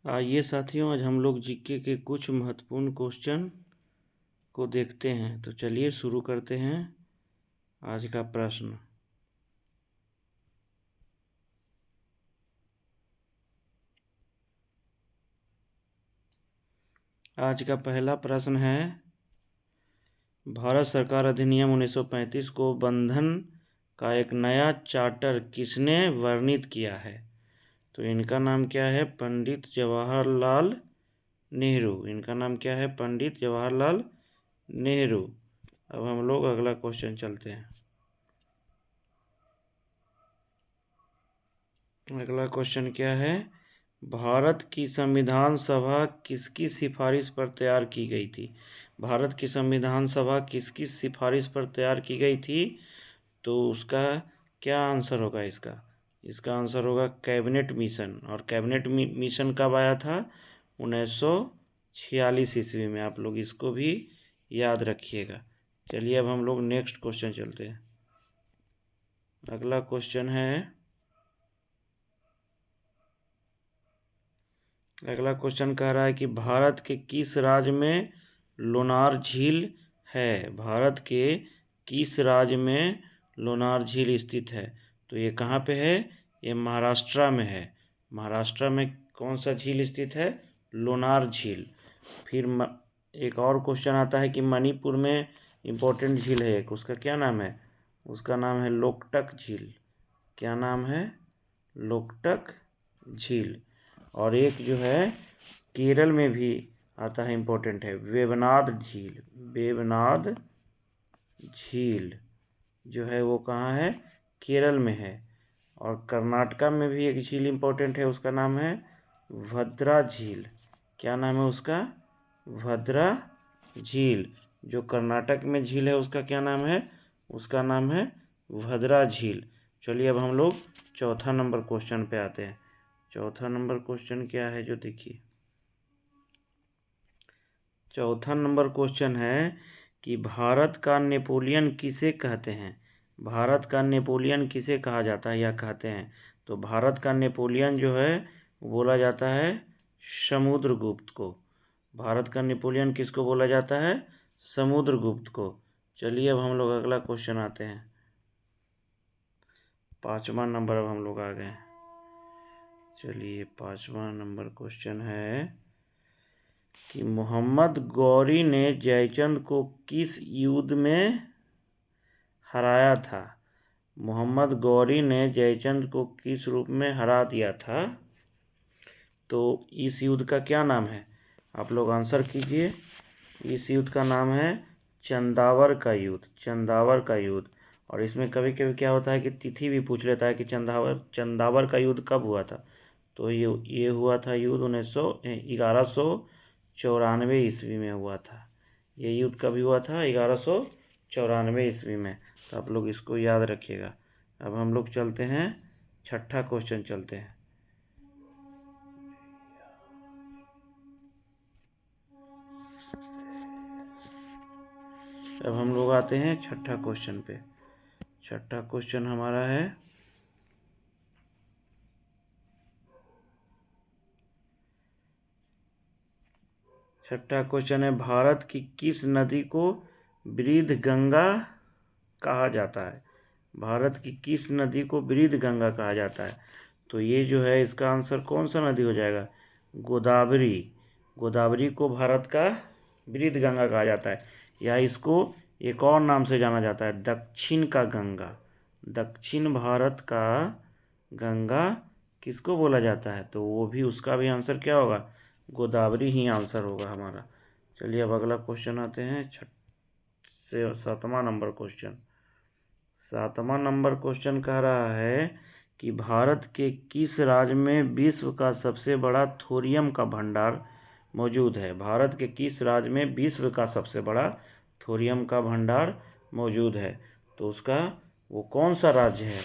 आइए साथियों, आज हम लोग जीके के कुछ महत्वपूर्ण क्वेश्चन को देखते हैं। तो चलिए शुरू करते हैं आज का प्रश्न। आज का पहला प्रश्न है, भारत सरकार अधिनियम 1935 को बंधन का एक नया चार्टर किसने वर्णित किया है? तो इनका नाम क्या है? पंडित जवाहरलाल नेहरू। इनका नाम क्या है? पंडित जवाहरलाल नेहरू। अब हम लोग अगला क्वेश्चन चलते हैं। अगला क्वेश्चन क्या है? भारत की संविधान सभा किसकी सिफारिश पर तैयार की गई थी? भारत की संविधान सभा किसकी सिफारिश पर तैयार की गई थी? तो उसका क्या आंसर होगा इसका? इसका आंसर होगा कैबिनेट मिशन। और कैबिनेट मिशन कब आया था? 1946 ईस्वी में। आप लोग इसको भी याद रखिएगा। चलिए अब हम लोग नेक्स्ट क्वेश्चन चलते हैं। अगला क्वेश्चन कह रहा है कि भारत के किस राज्य में लोनार झील है? भारत के किस राज्य में लोनार झील स्थित है? तो ये कहाँ पे है? ये महाराष्ट्र में है। महाराष्ट्र में कौन सा झील स्थित है? लोनार झील। फिर एक और क्वेश्चन आता है कि मणिपुर में इम्पोर्टेंट झील है एक, उसका क्या नाम है? उसका नाम है लोकटक झील। क्या नाम है? लोकटक झील। और एक जो है केरल में भी आता है, इम्पोर्टेंट है, वेवनाड झील। वेवनाड झील जो है वो कहाँ है? केरल में है। और कर्नाटका में भी एक झील इम्पोर्टेंट है, उसका नाम है भद्रा झील। क्या नाम है उसका? भद्रा झील। जो कर्नाटक में झील है उसका क्या नाम है? उसका नाम है भद्रा झील। चलिए अब हम लोग चौथा नंबर क्वेश्चन पे आते हैं। चौथा नंबर क्वेश्चन क्या है जो देखिए। चौथा नंबर क्वेश्चन है कि भारत का नेपोलियन किसे कहते हैं? भारत का नेपोलियन किसे कहा जाता है या कहते हैं? तो भारत का नेपोलियन जो है बोला जाता है समुद्रगुप्त को। भारत का नेपोलियन किसको बोला जाता है? समुद्रगुप्त को। चलिए अब हम लोग अगला क्वेश्चन आते हैं। 5वां नंबर अब हम लोग आ गए। चलिए 5वां नंबर क्वेश्चन है कि मोहम्मद गौरी ने जयचंद को किस युद्ध में हराया था? मोहम्मद गौरी ने जयचंद को किस रूप में हरा दिया था? तो इस युद्ध का क्या नाम है? आप लोग आंसर कीजिए। इस युद्ध का नाम है चंदावर का युद्ध। चंदावर का युद्ध। और इसमें कभी कभी क्या होता है कि तिथि भी पूछ लेता है कि चंदावर का युद्ध कब हुआ था? तो ये हुआ था युद्ध 1194 ईस्वी में हुआ था। ये युद्ध कभी हुआ था? 1194 ईस्वी में। तो आप लोग इसको याद रखिएगा। अब हम लोग चलते हैं, छठा क्वेश्चन चलते हैं। अब हम लोग आते हैं छठा क्वेश्चन पे। छठा क्वेश्चन हमारा है, छठा क्वेश्चन है, भारत की किस नदी को वृद्ध गंगा कहा जाता है? भारत की किस नदी को वृद्ध गंगा कहा जाता है? तो ये जो है इसका आंसर कौन सा नदी हो जाएगा? गोदावरी। गोदावरी को भारत का वृद्ध गंगा कहा जाता है, या इसको एक और नाम से जाना जाता है, दक्षिण का गंगा। दक्षिण भारत का गंगा किसको बोला जाता है? तो वो भी, उसका भी आंसर क्या होगा? गोदावरी ही आंसर होगा हमारा। चलिए अब अगला क्वेश्चन आते हैं, 7वां नंबर क्वेश्चन। 7वां नंबर क्वेश्चन कह रहा है कि भारत के किस राज्य में विश्व का सबसे बड़ा थोरियम का भंडार मौजूद है? भारत के किस राज्य में विश्व का सबसे बड़ा थोरियम का भंडार मौजूद है? तो उसका वो कौन सा राज्य है?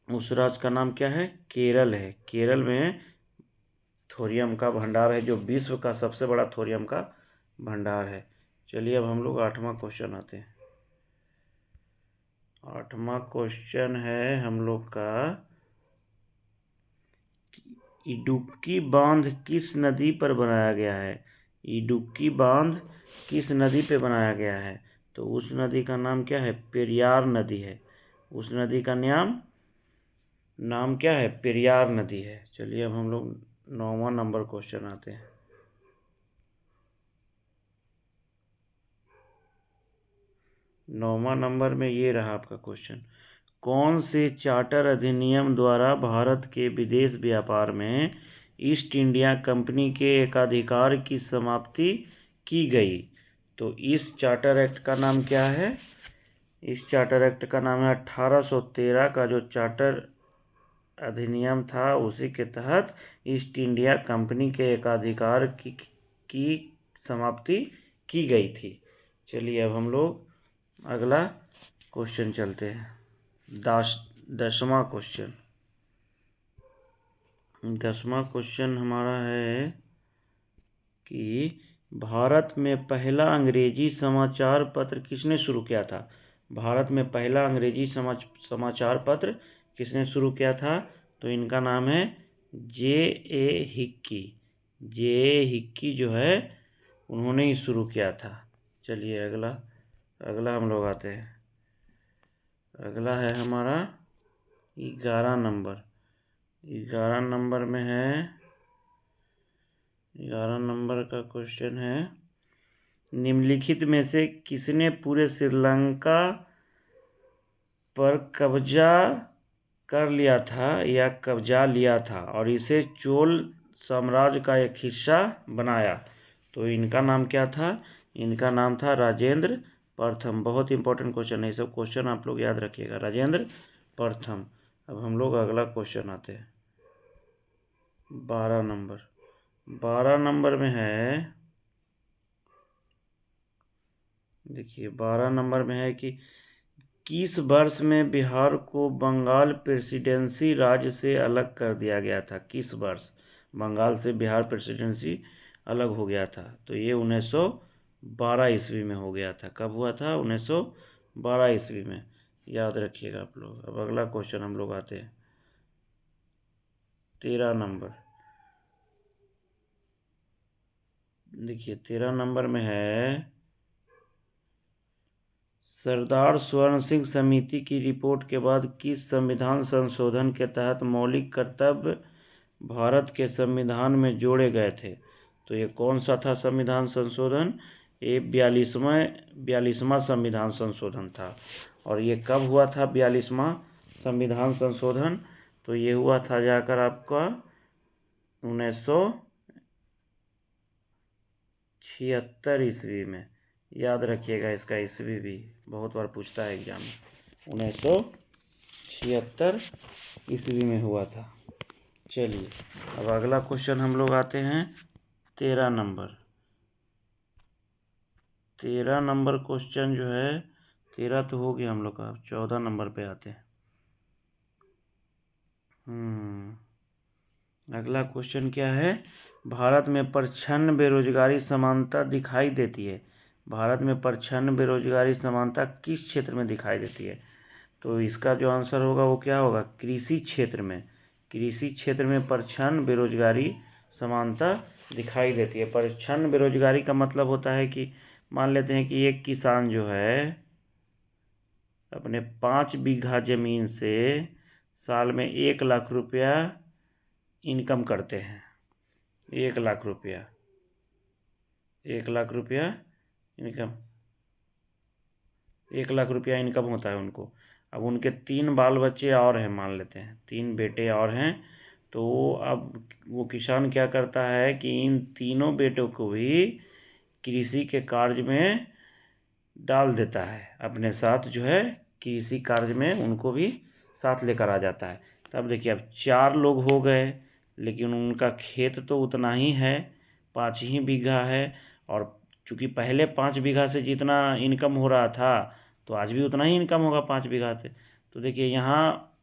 उस राज्य का नाम क्या है? केरल है। केरल में थोरियम का भंडार है, जो विश्व का सबसे बड़ा थोरियम का भंडार है। चलिए अब हम लोग 8वां क्वेश्चन आते हैं। 8वां क्वेश्चन है हम लोग का इडुक्की बांध किस नदी पर बनाया गया है? इडुक्की बांध किस नदी पे बनाया गया है? तो उस नदी का नाम क्या है? पेरियार नदी है। उस नदी का नाम क्या है? पेरियार नदी है। चलिए अब हम लोग 9वां नंबर क्वेश्चन आते हैं। 9वां नंबर में ये रहा आपका क्वेश्चन। कौन से चार्टर अधिनियम द्वारा भारत के विदेश व्यापार में ईस्ट इंडिया कंपनी के एकाधिकार की समाप्ति की गई? तो इस चार्टर एक्ट का नाम क्या है? इस चार्टर एक्ट का नाम है 1813 का जो चार्टर अधिनियम था, उसी के तहत ईस्ट इंडिया कंपनी के एकाधिकार की समाप्ति की गई थी। चलिए अब हम लोग अगला क्वेश्चन चलते हैं। 10वां क्वेश्चन। 10वां क्वेश्चन हमारा है कि भारत में पहला अंग्रेजी समाचार पत्र किसने शुरू किया था? भारत में पहला अंग्रेजी समाचार पत्र किसने शुरू किया था? तो इनका नाम है J.A. हिक्की। J.A. हिक्की जो है, उन्होंने ही शुरू किया था। चलिए अगला हम लोग आते हैं। अगला है हमारा 11 नंबर। 11 नंबर में है, 11 नंबर का क्वेश्चन है, निम्नलिखित में से किसने पूरे श्रीलंका पर कब्जा कर लिया था या कब्जा लिया था और इसे चोल साम्राज्य का एक हिस्सा बनाया? तो इनका नाम क्या था? इनका नाम था राजेंद्र प्रथम। बहुत इंपॉर्टेंट क्वेश्चन है, ये सब क्वेश्चन आप लोग याद रखिएगा। राजेंद्र प्रथम। अब हम लोग अगला क्वेश्चन आते हैं। 12 नंबर। 12 नंबर में है, देखिए 12 नंबर में है कि किस वर्ष में बिहार को बंगाल प्रेसिडेंसी राज्य से अलग कर दिया गया था? किस वर्ष बंगाल से बिहार प्रेसिडेंसी अलग हो गया था? तो ये 1912 ईस्वी में हो गया था। कब हुआ था? 1912 ईस्वी में। याद रखिएगा आप लोग। अब अगला क्वेश्चन हम लोग आते हैं। 13 नंबर। देखिए 13 नंबर में है, सरदार स्वर्ण सिंह समिति की रिपोर्ट के बाद किस संविधान संशोधन के तहत मौलिक कर्तव्य भारत के संविधान में जोड़े गए थे? तो ये कौन सा था संविधान संशोधन? ये 42वां संविधान संशोधन था। और ये कब हुआ था 42वां संविधान संशोधन? तो ये हुआ था जाकर आपका 1976 ईस्वी में। याद रखिएगा, इसका ईस्वी भी बहुत बार पूछता है एग्जाम में। 1976 ईस्वी में हुआ था। चलिए अब अगला क्वेश्चन हम लोग आते हैं 13 नंबर। 13 नंबर क्वेश्चन जो है, 13 तो हो गया हम लोग का, 14 नंबर पे आते हैं। अगला क्वेश्चन क्या है? भारत में प्रच्छन्न बेरोजगारी समानता दिखाई देती है। भारत में प्रच्छन्न बेरोजगारी समानता किस क्षेत्र में दिखाई देती है? तो इसका जो आंसर होगा वो क्या होगा? कृषि क्षेत्र में। कृषि क्षेत्र में प्रच्छन्न बेरोजगारी समानता दिखाई देती है। प्रच्छन्न बेरोजगारी का मतलब होता है कि मान लेते हैं कि एक किसान जो है अपने 5 बीघा जमीन से साल में 1 लाख रुपया इनकम करते हैं। 1 लाख रुपया, 1 लाख रुपया इनकम, 1 लाख रुपया इनकम होता है उनको। अब उनके 3 बाल बच्चे और हैं, मान लेते हैं 3 बेटे और हैं। तो अब वो किसान क्या करता है कि इन तीनों बेटों को भी कृषि के कार्य में डाल देता है, अपने साथ जो है कृषि कार्य में उनको भी साथ लेकर आ जाता है। तब देखिए अब 4 लोग हो गए, लेकिन उनका खेत तो उतना ही है, 5 ही बीघा है। और चूँकि पहले 5 बीघा से जितना इनकम हो रहा था, तो आज भी उतना ही इनकम होगा 5 बीघा से। तो देखिए यहाँ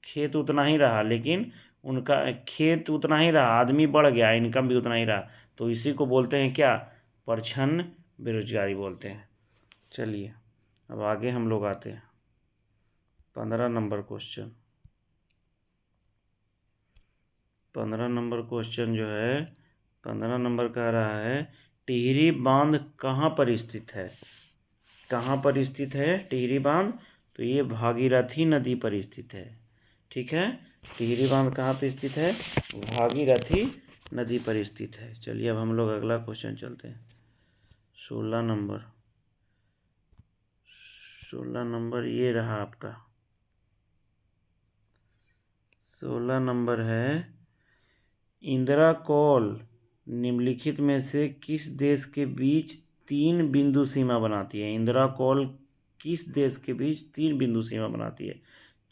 खेत उतना ही रहा, लेकिन उनका खेत उतना ही रहा, आदमी बढ़ गया, इनकम भी उतना ही रहा। तो इसी को बोलते हैं क्या? प्रच्छन्न बेरोजगारी बोलते हैं। चलिए अब आगे हम लोग आते हैं। 15 नंबर क्वेश्चन। 15 नंबर क्वेश्चन जो है 15 नंबर कह रहा है टिहरी बांध कहाँ पर स्थित है। कहाँ पर स्थित है टिहरी बांध? तो ये भागीरथी नदी पर स्थित है। ठीक है, टिहरी बांध कहाँ पर स्थित है? भागीरथी नदी पर स्थित है। चलिए अब हम लोग अगला क्वेश्चन चलते हैं। 16 नंबर ये रहा आपका। 16 नंबर है इंदिरा कॉल निम्नलिखित में से किस देश के बीच 3 बिंदु सीमा बनाती है। इंदिरा कॉल किस देश के बीच 3 बिंदु सीमा बनाती है?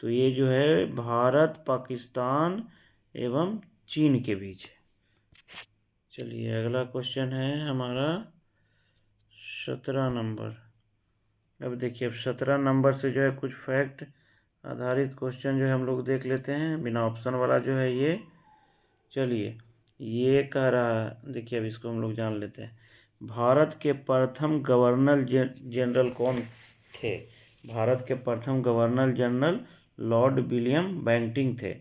तो ये जो है भारत, पाकिस्तान एवं चीन के बीच है। चलिए अगला क्वेश्चन है हमारा 17 नंबर। अब देखिए, अब 17 नंबर से जो है कुछ फैक्ट आधारित क्वेश्चन जो है हम लोग देख लेते हैं, बिना ऑप्शन वाला जो है ये। चलिए ये कह रहा है, देखिए अब इसको हम लोग जान लेते हैं। भारत के प्रथम गवर्नर जनरल कौन थे? भारत के प्रथम governor general Lord William Bentinck थे।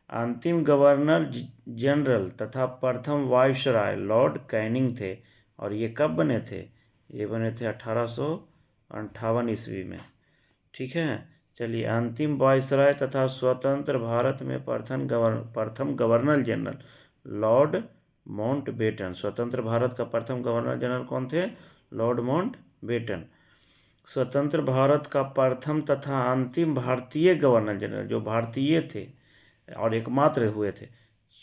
अंतिम गवर्नर जनरल तथा प्रथम वायसराय लॉर्ड कैनिंग थे। और ये कब बने थे? ये बने थे 1858 ईस्वी में। ठीक है, चलिए अंतिम वायसराय तथा स्वतंत्र भारत में प्रथम गवर्नर जनरल लॉर्ड माउंटबेटन। स्वतंत्र भारत का प्रथम गवर्नर जनरल कौन थे? Lord Mountbatten. स्वतंत्र भारत का प्रथम तथा अंतिम भारतीय गवर्नर जनरल जो भारतीय थे और एकमात्र हुए थे,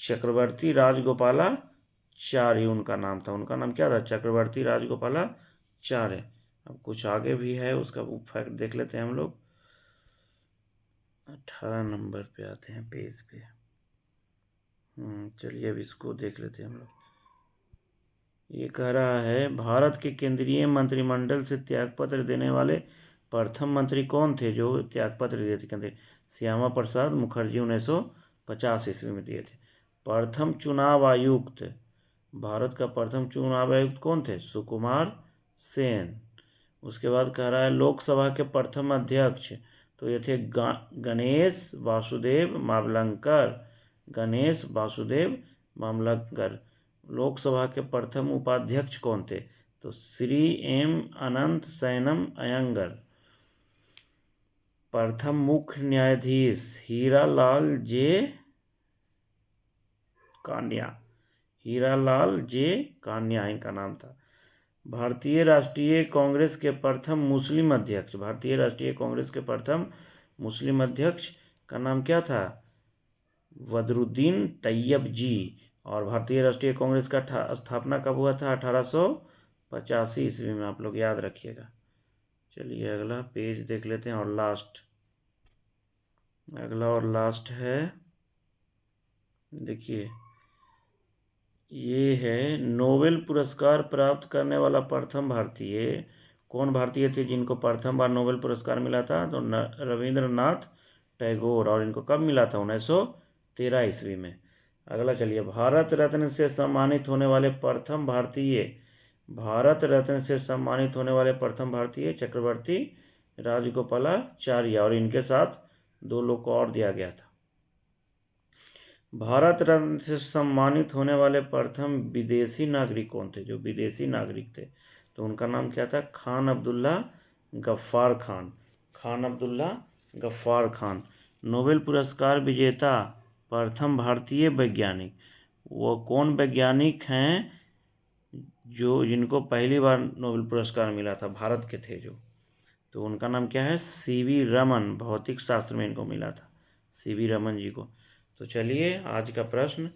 चक्रवर्ती राजगोपालाचारी उनका नाम था। उनका नाम क्या था? चक्रवर्ती राजगोपालाचारी। अब कुछ आगे भी है, उसका फैक्ट देख लेते हैं हम लोग। 18 नंबर पे आते हैं पेज पे। चलिए अब इसको देख लेते हैं हम लोग। ये कह रहा है भारत के केंद्रीय मंत्रिमंडल से त्यागपत्र देने वाले प्रथम मंत्री कौन थे जो त्यागपत्र दिए थे केंद्रीय? श्यामा प्रसाद मुखर्जी 1950 ईस्वी में दिए थे। प्रथम चुनाव आयुक्त, भारत का प्रथम चुनाव आयुक्त कौन थे? सुकुमार सेन। उसके बाद कह रहा है लोकसभा के प्रथम अध्यक्ष, तो ये थे गणेश वासुदेव मावलंकर। गणेश वासुदेव मावलंकर। लोकसभा के प्रथम उपाध्यक्ष कौन थे? तो श्री एम अनंत सैनम अयंगर। प्रथम मुख्य न्यायाधीश हीरालाल जे कान्या इनका नाम था। भारतीय राष्ट्रीय कांग्रेस के प्रथम मुस्लिम अध्यक्ष, भारतीय राष्ट्रीय कांग्रेस के प्रथम मुस्लिम अध्यक्ष का नाम क्या था? बदरुद्दीन तैयब जी। और भारतीय राष्ट्रीय कांग्रेस का स्थापना कब हुआ था? 1885 ईस्वी में, आप लोग याद रखिएगा। चलिए अगला पेज देख लेते हैं और अगला और लास्ट है, देखिए ये है नोबेल पुरस्कार प्राप्त करने वाला प्रथम भारतीय। कौन भारतीय थे जिनको प्रथम बार नोबेल पुरस्कार मिला था? तो रविंद्रनाथ टैगोर। और इनको कब मिला था? 1913 ईस्वी में। अगला चलिए, भारत रत्न से सम्मानित होने वाले प्रथम भारतीय। भारत रत्न से सम्मानित होने वाले प्रथम भारतीय चक्रवर्ती राजगोपालाचारी, और इनके साथ 2 लोग को और दिया गया था। भारत रत्न से सम्मानित होने वाले प्रथम विदेशी नागरिक कौन थे? जो विदेशी नागरिक थे, तो उनका नाम क्या था? खान अब्दुल्ला गफ्फार खान। खान अब्दुल्ला गफ्फार खान। नोबेल पुरस्कार विजेता प्रथम भारतीय वैज्ञानिक, वो कौन वैज्ञानिक हैं जिनको पहली बार नोबेल पुरस्कार मिला था? भारत के थे जो, तो उनका नाम क्या है? सीवी रमन। भौतिक शास्त्र में इनको मिला था, सीवी रमन जी को। तो चलिए आज का प्रश्न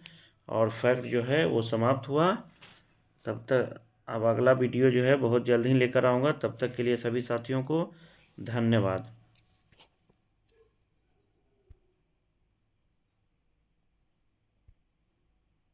और फैक्ट जो है वो समाप्त हुआ। तब तक अब अगला वीडियो जो है बहुत जल्द ही लेकर आऊँगा। तब तक के लिए सभी साथियों को धन्यवाद।